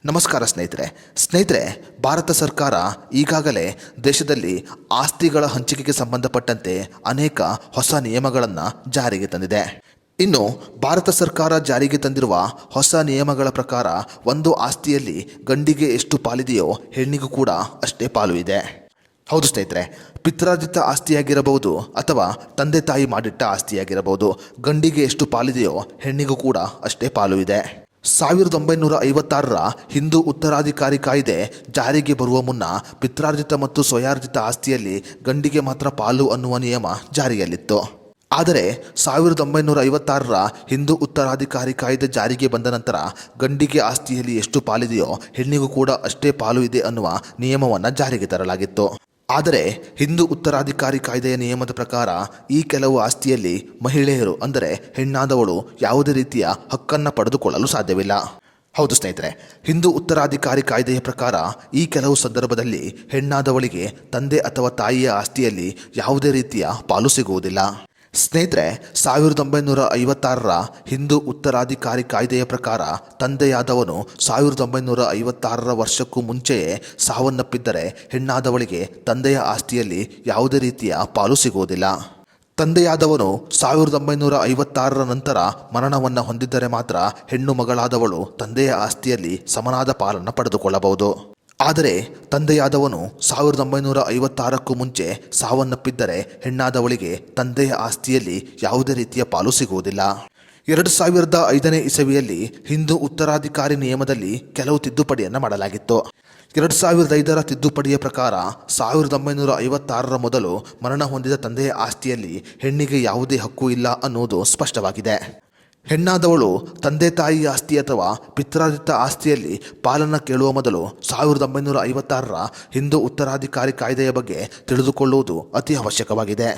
ನಮಸ್ಕಾರ ಸ್ನೇಹಿತರೆ ಭಾರತ ಸರ್ಕಾರ ಈಗಾಗಲೇ ದೇಶದಲ್ಲಿ ಆಸ್ತಿಗಳ ಹಂಚಿಕೆಗೆ ಸಂಬಂಧಪಟ್ಟಂತೆ ಅನೇಕ ಹೊಸ ನಿಯಮಗಳನ್ನು ಜಾರಿಗೆ ತಂದಿದೆ. ಇನ್ನು ಭಾರತ ಸರ್ಕಾರ ಜಾರಿಗೆ ತಂದಿರುವ ಹೊಸ ನಿಯಮಗಳ ಪ್ರಕಾರ ಒಂದು ಆಸ್ತಿಯಲ್ಲಿ ಗಂಡಿಗೆ ಎಷ್ಟು ಪಾಲಿದೆಯೋ ಹೆಣ್ಣಿಗೂ ಕೂಡ ಅಷ್ಟೇ ಪಾಲು ಇದೆ. ಹೌದು ಸ್ನೇಹಿತರೆ, ಪಿತ್ರಾರ್ಜಿತ ಆಸ್ತಿಯಾಗಿರಬಹುದು ಅಥವಾ ತಂದೆ ತಾಯಿ ಮಾಡಿಟ್ಟ ಆಸ್ತಿಯಾಗಿರಬಹುದು, ಗಂಡಿಗೆ ಎಷ್ಟು ಪಾಲಿದೆಯೋ ಹೆಣ್ಣಿಗೂ ಕೂಡ ಅಷ್ಟೇ ಪಾಲು ಇದೆ. 1956ರ ಹಿಂದೂ ಉತ್ತರಾಧಿಕಾರಿ ಕಾಯ್ದೆ ಜಾರಿಗೆ ಬರುವ ಮುನ್ನ ಪಿತ್ರಾರ್ಜಿತ ಮತ್ತು ಸ್ವಯಾರ್ಜಿತ ಆಸ್ತಿಯಲ್ಲಿ ಗಂಡಿಗೆ ಮಾತ್ರ ಪಾಲು ಅನ್ನುವ ನಿಯಮ ಜಾರಿಯಲ್ಲಿತ್ತು. ಆದರೆ 1956ರ ಹಿಂದೂ ಉತ್ತರಾಧಿಕಾರಿ ಕಾಯ್ದೆ ಜಾರಿಗೆ ಬಂದ ನಂತರ ಗಂಡಿಗೆ ಆಸ್ತಿಯಲ್ಲಿ ಎಷ್ಟು ಪಾಲಿದೆಯೋ ಹೆಣ್ಣಿಗೂ ಕೂಡ ಅಷ್ಟೇ ಪಾಲು ಇದೆ ಅನ್ನುವ ನಿಯಮವನ್ನು ಜಾರಿಗೆ ತರಲಾಗಿತ್ತು. ಆದರೆ ಹಿಂದೂ ಉತ್ತರಾಧಿಕಾರಿ ಕಾಯ್ದೆಯ ನಿಯಮದ ಪ್ರಕಾರ ಈ ಕೆಲವು ಆಸ್ತಿಯಲ್ಲಿ ಮಹಿಳೆಯರು ಅಂದರೆ ಹೆಣ್ಣಾದವಳು ಯಾವುದೇ ರೀತಿಯ ಹಕ್ಕನ್ನು ಪಡೆದುಕೊಳ್ಳಲು ಸಾಧ್ಯವಿಲ್ಲ. ಹೌದು ಸ್ನೇಹಿತರೆ, ಹಿಂದೂ ಉತ್ತರಾಧಿಕಾರಿ ಕಾಯ್ದೆಯ ಪ್ರಕಾರ ಈ ಕೆಲವು ಸಂದರ್ಭದಲ್ಲಿ ಹೆಣ್ಣಾದವಳಿಗೆ ತಂದೆ ಅಥವಾ ತಾಯಿಯ ಆಸ್ತಿಯಲ್ಲಿ ಯಾವುದೇ ರೀತಿಯ ಪಾಲು ಸಿಗುವುದಿಲ್ಲ. ಸ್ನೇಹಿತರೆ, 1956ರ ಹಿಂದೂ ಉತ್ತರಾಧಿಕಾರಿ ಕಾಯ್ದೆಯ ಪ್ರಕಾರ ತಂದೆಯಾದವನು 1956ರ ವರ್ಷಕ್ಕೂ ಮುಂಚೆಯೇ ಸಾವನ್ನಪ್ಪಿದ್ದರೆ ಹೆಣ್ಣಾದವಳಿಗೆ ತಂದೆಯ ಆಸ್ತಿಯಲ್ಲಿ ಯಾವುದೇ ರೀತಿಯ ಪಾಲು ಸಿಗುವುದಿಲ್ಲ. ತಂದೆಯಾದವನು 1956ರ ನಂತರ ಮರಣವನ್ನು ಹೊಂದಿದ್ದರೆ ಮಾತ್ರ ಹೆಣ್ಣು ಮಗಳಾದವಳು ತಂದೆಯ ಆಸ್ತಿಯಲ್ಲಿ ಸಮನಾದ ಪಾಲನ್ನು ಪಡೆದುಕೊಳ್ಳಬಹುದು. ಆದರೆ ತಂದೆಯಾದವನು 1956ಕ್ಕೂ ಮುಂಚೆ ಸಾವನ್ನಪ್ಪಿದ್ದರೆ ಹೆಣ್ಣಾದವಳಿಗೆ ತಂದೆಯ ಆಸ್ತಿಯಲ್ಲಿ ಯಾವುದೇ ರೀತಿಯ ಪಾಲು ಸಿಗುವುದಿಲ್ಲ. 2005ನೇ ಇಸವಿಯಲ್ಲಿ ಹಿಂದೂ ಉತ್ತರಾಧಿಕಾರಿ ನಿಯಮದಲ್ಲಿ ಕೆಲವು ತಿದ್ದುಪಡಿಯನ್ನು ಮಾಡಲಾಗಿತ್ತು. 2005ರ ತಿದ್ದುಪಡಿಯ ಪ್ರಕಾರ 1956ರ ಮೊದಲು ಮರಣ ಹೊಂದಿದ ತಂದೆಯ ಆಸ್ತಿಯಲ್ಲಿ ಹೆಣ್ಣಿಗೆ ಯಾವುದೇ ಹಕ್ಕು ಇಲ್ಲ ಅನ್ನುವುದು ಸ್ಪಷ್ಟವಾಗಿದೆ. ಹೆಣ್ಣಾದವಳು ತಂದೆ ತಾಯಿ ಆಸ್ತಿ ಅಥವಾ ಪಿತ್ರಾರ್ಜಿತ ಆಸ್ತಿಯಲ್ಲಿ ಪಾಲನ್ನು ಕೇಳುವ ಮೊದಲು 1956ರ ಹಿಂದೂ ಉತ್ತರಾಧಿಕಾರಿ ಕಾಯ್ದೆಯ ಬಗ್ಗೆ ತಿಳಿದುಕೊಳ್ಳುವುದು ಅತಿ ಅವಶ್ಯಕವಾಗಿದೆ.